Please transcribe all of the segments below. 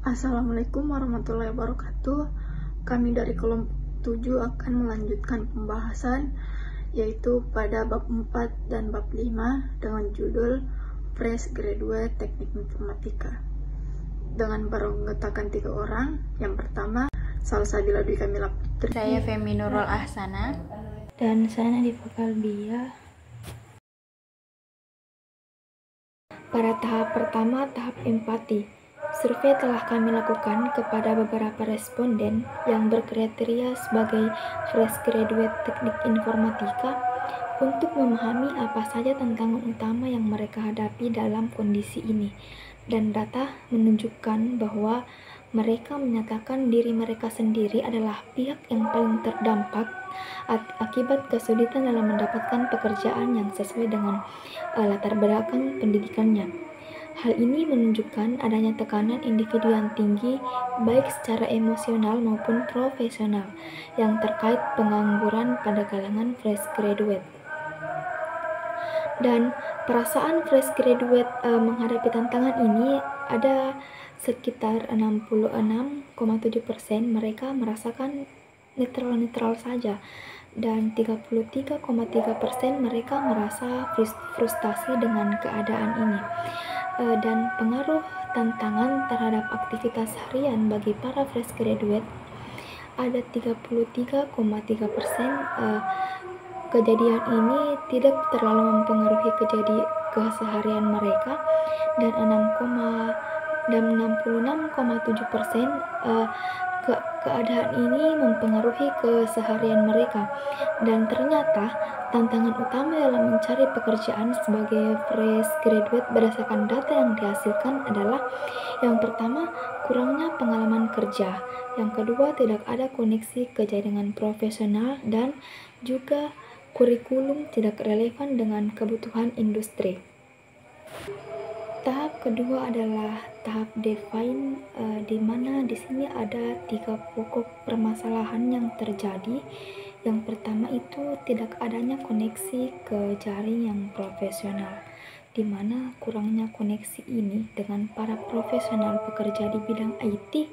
Assalamualaikum warahmatullahi wabarakatuh. Kami dari kelompok 7 akan melanjutkan pembahasan yaitu pada bab 4 dan bab 5 dengan judul Fresh Graduate Teknik Informatika. Dengan beranggotakan 3 orang. Yang pertama, Salsabila Dwi Kamila Putri. Saya Femi Nurul Ahsana. Dan saya Nadifa Kalbia. Pada tahap pertama, tahap empati. Survei telah kami lakukan kepada beberapa responden yang berkriteria sebagai fresh graduate teknik informatika untuk memahami apa saja tantangan utama yang mereka hadapi dalam kondisi ini. Dan data menunjukkan bahwa mereka menyatakan diri mereka sendiri adalah pihak yang paling terdampak akibat kesulitan dalam mendapatkan pekerjaan yang sesuai dengan latar belakang pendidikannya. Hal ini menunjukkan adanya tekanan individu yang tinggi baik secara emosional maupun profesional yang terkait pengangguran pada kalangan fresh graduate. Dan perasaan fresh graduate menghadapi tantangan ini ada sekitar 66,7% mereka merasakan netral-netral saja, dan 33,3% mereka merasa frustasi dengan keadaan ini. Dan pengaruh tantangan terhadap aktivitas harian bagi para fresh graduate ada 33,3%. Kejadian ini tidak terlalu mempengaruhi keseharian mereka, dan 66,7% keadaan ini mempengaruhi keseharian mereka. Dan ternyata tantangan utama dalam mencari pekerjaan sebagai fresh graduate berdasarkan data yang dihasilkan adalah: yang pertama, kurangnya pengalaman kerja; yang kedua, tidak ada koneksi ke jaringan profesional; dan juga kurikulum tidak relevan dengan kebutuhan industri. Tahap kedua adalah tahap define, di mana di sini ada 3 pokok permasalahan yang terjadi. Yang pertama itu tidak adanya koneksi ke jaring yang profesional, di mana kurangnya koneksi ini dengan para profesional pekerja di bidang IT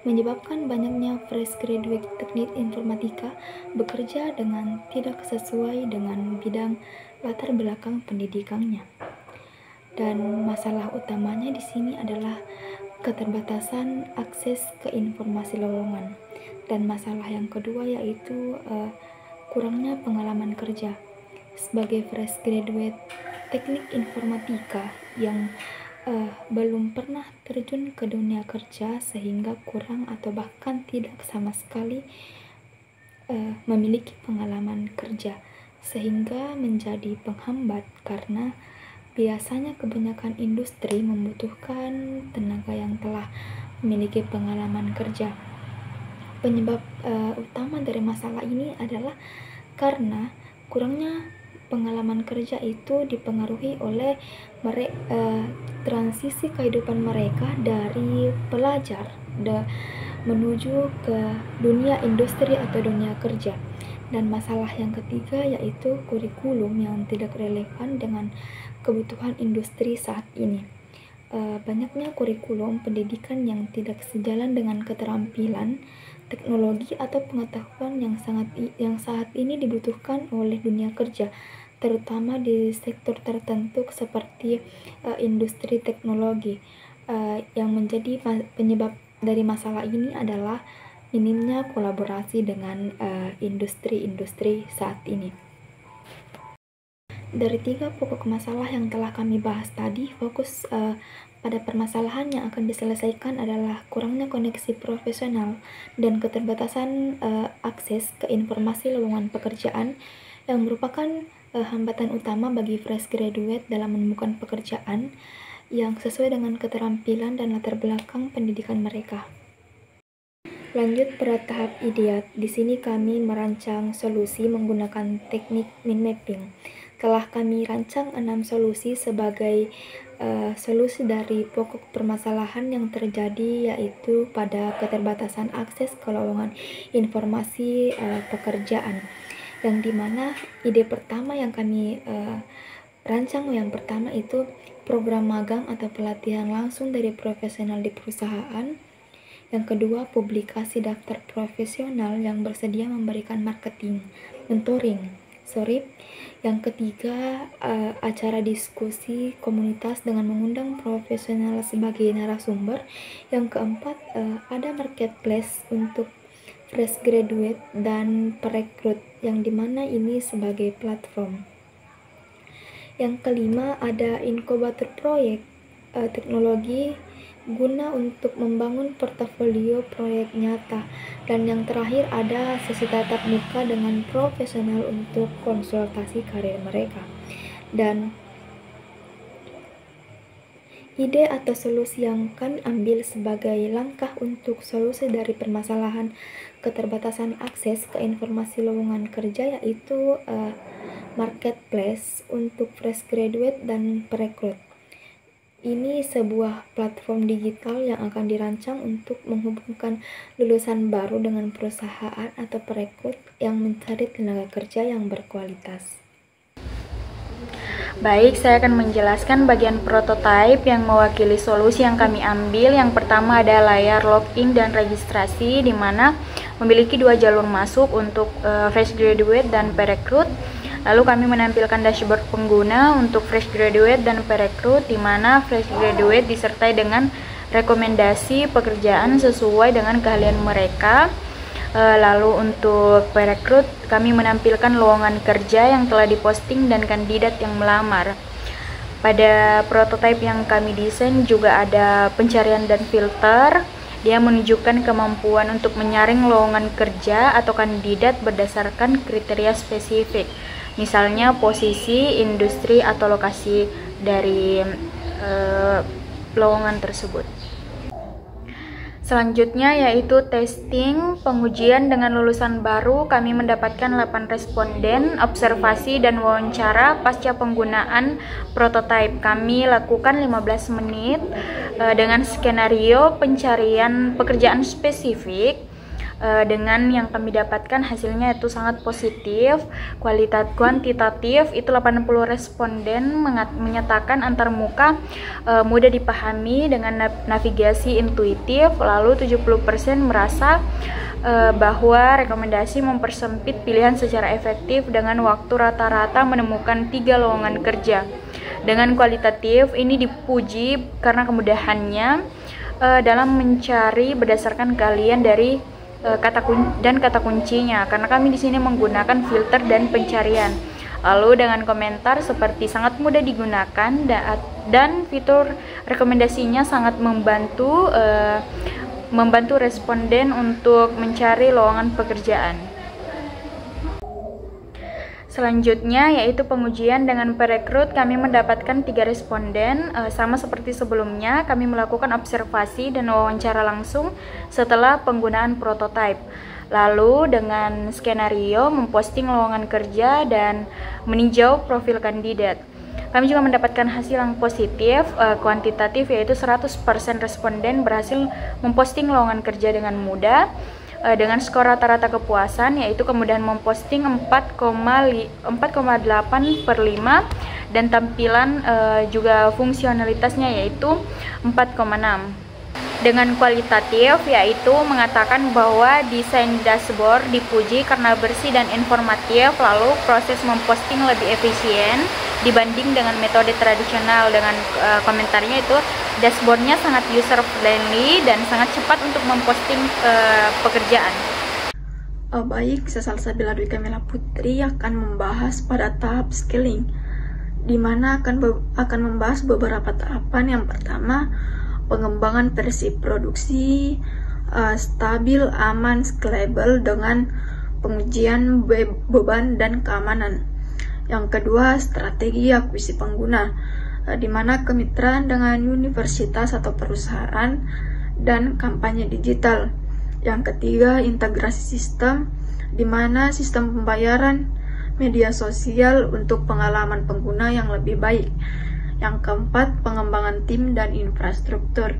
menyebabkan banyaknya fresh graduate teknik informatika bekerja dengan tidak sesuai dengan bidang latar belakang pendidikannya. Dan masalah utamanya di sini adalah keterbatasan akses ke informasi lowongan. Dan masalah yang kedua yaitu kurangnya pengalaman kerja. Sebagai fresh graduate teknik informatika yang belum pernah terjun ke dunia kerja, sehingga kurang atau bahkan tidak sama sekali memiliki pengalaman kerja, sehingga menjadi penghambat karena biasanya kebanyakan industri membutuhkan tenaga yang telah memiliki pengalaman kerja. Penyebab utama dari masalah ini adalah karena kurangnya pengalaman kerja itu dipengaruhi oleh transisi kehidupan mereka dari pelajar menuju ke dunia industri atau dunia kerja. Dan masalah yang ketiga yaitu kurikulum yang tidak relevan dengan kebutuhan industri saat ini. Banyaknya kurikulum pendidikan yang tidak sejalan dengan keterampilan, teknologi atau pengetahuan yang saat ini dibutuhkan oleh dunia kerja, terutama di sektor tertentu seperti industri teknologi. Yang menjadi penyebab dari masalah ini adalah minimnya kolaborasi dengan industri-industri saat ini. Dari 3 pokok masalah yang telah kami bahas tadi, fokus pada permasalahan yang akan diselesaikan adalah kurangnya koneksi profesional dan keterbatasan akses ke informasi lowongan pekerjaan yang merupakan hambatan utama bagi fresh graduate dalam menemukan pekerjaan yang sesuai dengan keterampilan dan latar belakang pendidikan mereka. Lanjut pada tahap ideat. Di sini kami merancang solusi menggunakan teknik mind mapping. Telah kami rancang 6 solusi sebagai solusi dari pokok permasalahan yang terjadi, yaitu pada keterbatasan akses ke lowongan informasi pekerjaan. Yang dimana ide pertama yang kami rancang yang pertama itu program magang atau pelatihan langsung dari profesional di perusahaan. Yang kedua, publikasi daftar profesional yang bersedia memberikan mentoring. Yang ketiga, acara diskusi komunitas dengan mengundang profesional sebagai narasumber. Yang keempat, ada marketplace untuk fresh graduate dan perekrut, yang dimana ini sebagai platform. Yang kelima, ada inkubator proyek teknologi guna untuk membangun portofolio proyek nyata. Dan yang terakhir, ada sesi tatap muka dengan profesional untuk konsultasi karir mereka. Dan ide atau solusi yang kami ambil sebagai langkah untuk solusi dari permasalahan keterbatasan akses ke informasi lowongan kerja, yaitu marketplace untuk fresh graduate dan perekrut. Ini sebuah platform digital yang akan dirancang untuk menghubungkan lulusan baru dengan perusahaan atau perekrut yang mencari tenaga kerja yang berkualitas. Baik, saya akan menjelaskan bagian prototype yang mewakili solusi yang kami ambil. Yang pertama ada layar login dan registrasi, di mana memiliki dua jalur masuk untuk fresh graduate dan perekrut. Lalu kami menampilkan dashboard pengguna untuk fresh graduate dan perekrut, di mana fresh graduate disertai dengan rekomendasi pekerjaan sesuai dengan keahlian mereka. Lalu untuk perekrut, kami menampilkan lowongan kerja yang telah diposting dan kandidat yang melamar. Pada prototipe yang kami desain juga ada pencarian dan filter. Dia menunjukkan kemampuan untuk menyaring lowongan kerja atau kandidat berdasarkan kriteria spesifik. Misalnya posisi, industri, atau lokasi dari lowongan tersebut. Selanjutnya yaitu testing pengujian dengan lulusan baru. Kami mendapatkan 8 responden, observasi dan wawancara pasca penggunaan prototipe. Kami lakukan 15 menit dengan skenario pencarian pekerjaan spesifik. Dengan yang kami dapatkan hasilnya itu sangat positif. Kuantitatif itu 80 responden menyatakan antarmuka mudah dipahami dengan navigasi intuitif. Lalu 70% merasa bahwa rekomendasi mempersempit pilihan secara efektif dengan waktu rata-rata menemukan 3 lowongan kerja. Dengan kualitatif ini dipuji karena kemudahannya dalam mencari berdasarkan keahlian dari kata kuncinya, karena kami di sini menggunakan filter dan pencarian. Lalu dengan komentar seperti sangat mudah digunakan dan fitur rekomendasinya sangat membantu responden untuk mencari lowongan pekerjaan. Selanjutnya yaitu pengujian dengan perekrut. Kami mendapatkan 3 responden. Sama seperti sebelumnya, kami melakukan observasi dan wawancara langsung setelah penggunaan prototipe. Lalu dengan skenario memposting lowongan kerja dan meninjau profil kandidat. Kami juga mendapatkan hasil yang positif, kuantitatif, yaitu 100% responden berhasil memposting lowongan kerja dengan mudah. Dengan skor rata-rata kepuasan, yaitu kemudahan memposting 4,8/5, dan tampilan juga fungsionalitasnya yaitu 4,6. Dengan kualitatif, yaitu mengatakan bahwa desain dashboard dipuji karena bersih dan informatif, lalu proses memposting lebih efisien dibanding dengan metode tradisional. Dengan komentarnya itu dashboardnya sangat user friendly dan sangat cepat untuk memposting pekerjaan. Baik, saya Salsabila Dwi Kamila Putri akan membahas pada tahap scaling, di mana akan membahas beberapa tahapan. Yang pertama, pengembangan versi produksi stabil, aman, scalable dengan pengujian beban dan keamanan. Yang kedua, strategi akuisisi pengguna, di mana kemitraan dengan universitas atau perusahaan dan kampanye digital. Yang ketiga, integrasi sistem, di mana sistem pembayaran, media sosial untuk pengalaman pengguna yang lebih baik. Yang keempat, pengembangan tim dan infrastruktur,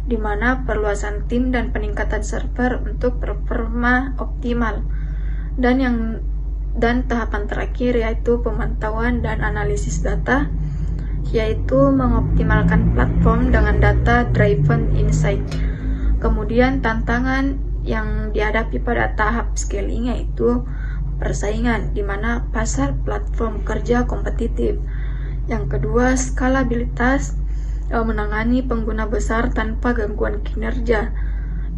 di mana perluasan tim dan peningkatan server untuk performa optimal. Dan tahapan terakhir yaitu pemantauan dan analisis data, yaitu mengoptimalkan platform dengan data driven insight. Kemudian tantangan yang dihadapi pada tahap scaling yaitu persaingan, di mana pasar platform kerja kompetitif. Yang kedua, skalabilitas, menangani pengguna besar tanpa gangguan kinerja.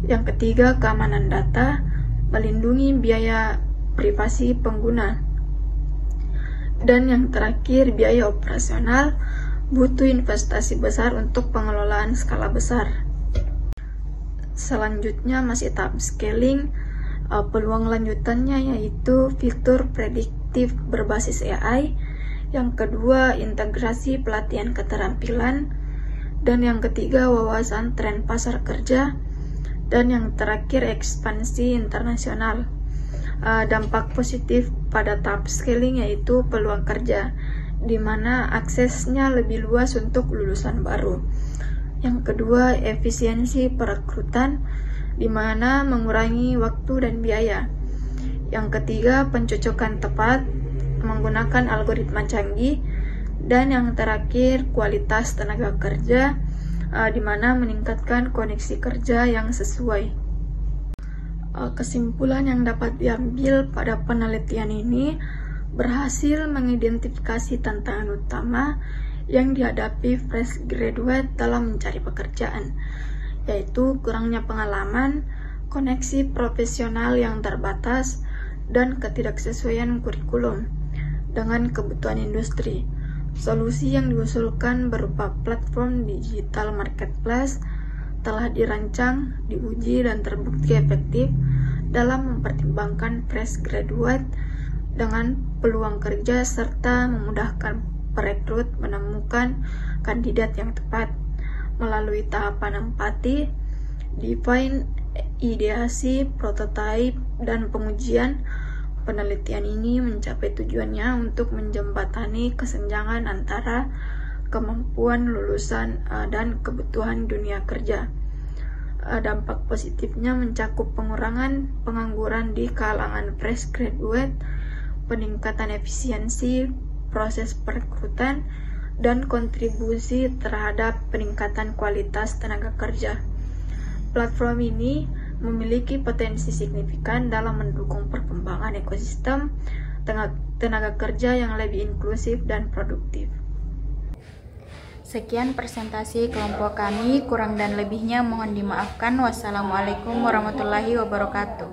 Yang ketiga, keamanan data, melindungi biaya privasi pengguna. Dan yang terakhir, biaya operasional, butuh investasi besar untuk pengelolaan skala besar. Selanjutnya masih tahap scaling, peluang lanjutannya yaitu fitur prediktif berbasis AI. Yang kedua, integrasi pelatihan keterampilan. Dan yang ketiga, wawasan tren pasar kerja. Dan yang terakhir, ekspansi internasional. Dampak positif pada tahap scaling yaitu peluang kerja, di mana aksesnya lebih luas untuk lulusan baru. Yang kedua, efisiensi perekrutan, di mana mengurangi waktu dan biaya. Yang ketiga, pencocokan tepat menggunakan algoritma canggih. Dan yang terakhir, kualitas tenaga kerja, di mana meningkatkan koneksi kerja yang sesuai. Kesimpulan yang dapat diambil pada penelitian ini berhasil mengidentifikasi tantangan utama yang dihadapi fresh graduate dalam mencari pekerjaan, yaitu kurangnya pengalaman, koneksi profesional yang terbatas, dan ketidaksesuaian kurikulum dengan kebutuhan industri. Solusi yang diusulkan berupa platform digital marketplace telah dirancang, diuji, dan terbukti efektif dalam mempertimbangkan fresh graduate dengan peluang kerja serta memudahkan perekrut menemukan kandidat yang tepat. Melalui tahapan empati, define, ideasi, prototipe, dan pengujian, penelitian ini mencapai tujuannya untuk menjembatani kesenjangan antara kemampuan lulusan dan kebutuhan dunia kerja. Dampak positifnya mencakup pengurangan pengangguran di kalangan fresh graduate, peningkatan efisiensi proses perekrutan, dan kontribusi terhadap peningkatan kualitas tenaga kerja. Platform ini memiliki potensi signifikan dalam mendukung perkembangan ekosistem tenaga kerja yang lebih inklusif dan produktif. Sekian presentasi kelompok kami, kurang dan lebihnya mohon dimaafkan. Wassalamualaikum warahmatullahi wabarakatuh.